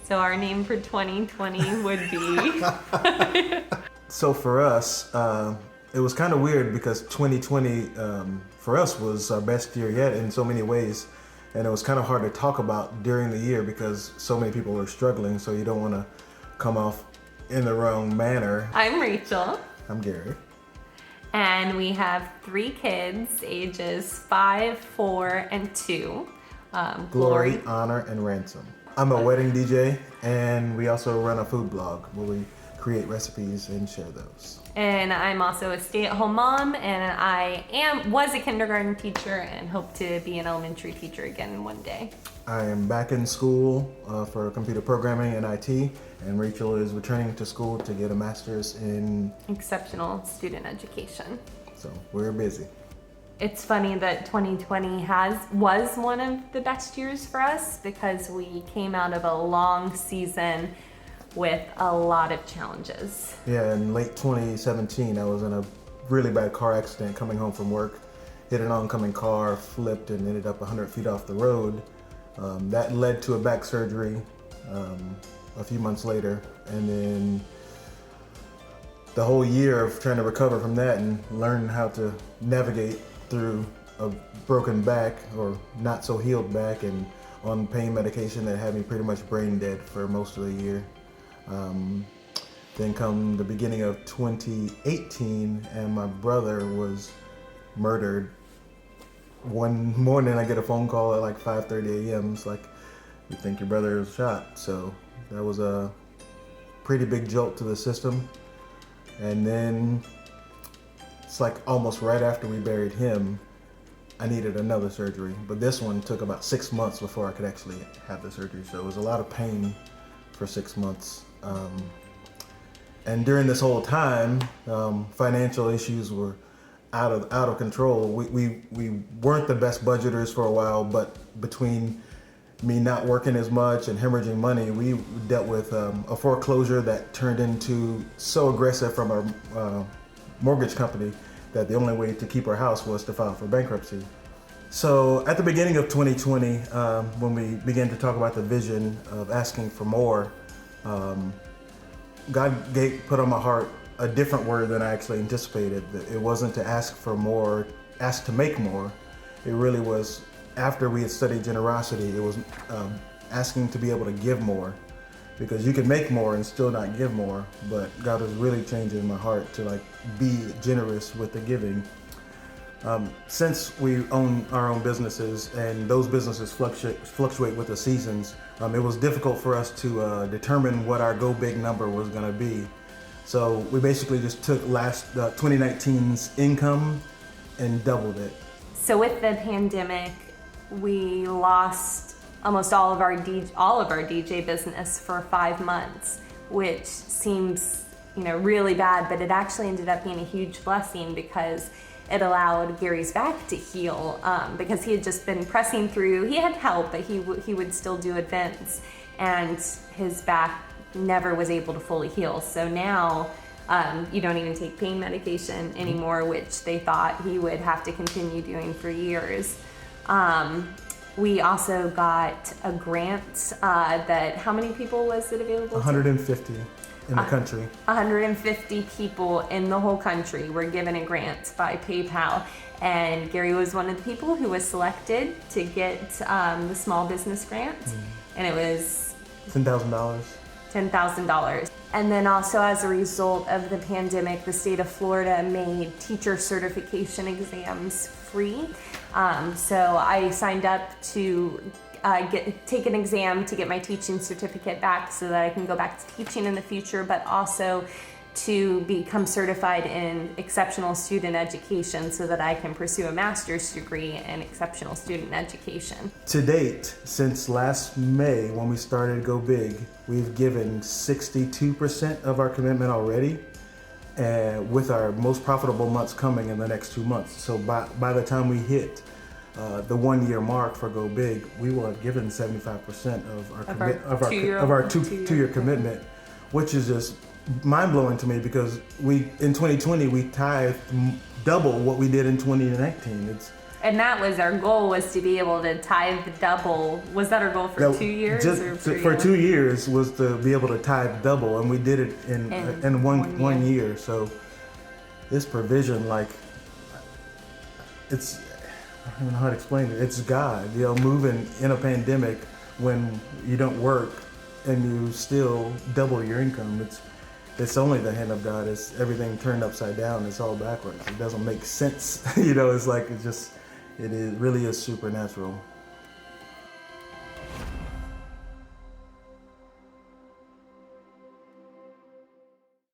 So our name for 2020 would be... So for us, it was kind of weird because 2020 for us was our best year yet in so many ways. And it was kind of hard to talk about during the year because so many people were struggling. So you don't want to come off in the wrong manner. I'm Rachel. I'm Gary. And we have 3 kids, ages 5, 4, and 2. Glory, Honor, and Ransom. I'm a wedding DJ, and we also run a food blog where we create recipes and share those. And I'm also a stay-at-home mom, and I was a kindergarten teacher and hope to be an elementary teacher again one day. I am back in school for computer programming and IT, and Rachel is returning to school to get a master's in exceptional student education. So we're busy. It's funny that 2020 was one of the best years for us because we came out of a long season with a lot of challenges. Yeah, in late 2017, I was in a really bad car accident coming home from work, hit an oncoming car, flipped, and ended up 100 feet off the road. That led to a back surgery a few months later, and then the whole year of trying to recover from that and learn how to navigate through a broken back or not so healed back and on pain medication that had me pretty much brain dead for most of the year. Then come the beginning of 2018 and my brother was murdered. One morning I get a phone call at like 5:30 a.m. It's like, you think your brother was shot. So that was a pretty big jolt to the system. And then it's like almost right after we buried him, I needed another surgery. But this one took about 6 months before I could actually have the surgery. So it was a lot of pain for 6 months. And during this whole time, financial issues were out of control. We weren't the best budgeters for a while, but between me not working as much and hemorrhaging money, we dealt with a foreclosure that turned into so aggressive from our mortgage company that the only way to keep our house was to file for bankruptcy. So at the beginning of 2020, when we began to talk about the vision of asking for more, God put on my heart a different word than I actually anticipated. It wasn't to ask for more, ask to make more. It really was, after we had studied generosity, it was asking to be able to give more. Because you can make more and still not give more, but God was really changing my heart to like be generous with the giving. Since we own our own businesses and those businesses fluctuate with the seasons, it was difficult for us to determine what our go big number was going to be. So we basically just took 2019's income and doubled it. So with the pandemic, we lost almost all of our DJ business for 5 months, which seems, really bad, but it actually ended up being a huge blessing because it allowed Gary's back to heal, because he had just been pressing through. He had help, but he would still do events, and his back never was able to fully heal. So now you don't even take pain medication anymore, which they thought he would have to continue doing for years. We also got a grant that, how many people was it available to? 150 in the country. 150 people in the whole country were given a grant by PayPal. And Gary was one of the people who was selected to get the small business grant. And it was $10,000. $10,000. And then also as a result of the pandemic, the state of Florida made teacher certification exams free. So I signed up to take an exam to get my teaching certificate back so that I can go back to teaching in the future, but also to become certified in exceptional student education so that I can pursue a master's degree in exceptional student education. To date, since last May when we started Go Big, we've given 62% of our commitment already, with our most profitable months coming in the next 2 months. So by the time we hit the 1 year mark for Go Big, we will have given 75% of our two-year commitment, which is just mind-blowing to me because in 2020 we tithed double what we did in 2019. And that was our goal, was to be able to tithe double. Was that our goal for 2 years? Or for 2 years was to be able to tithe double, and we did it in one year. So this provision, like, it's, I don't know how to explain it. It's God, moving in a pandemic when you don't work and you still double your income. It's only the hand of God. It's everything turned upside down. It's all backwards. It doesn't make sense. It's like, it really is supernatural.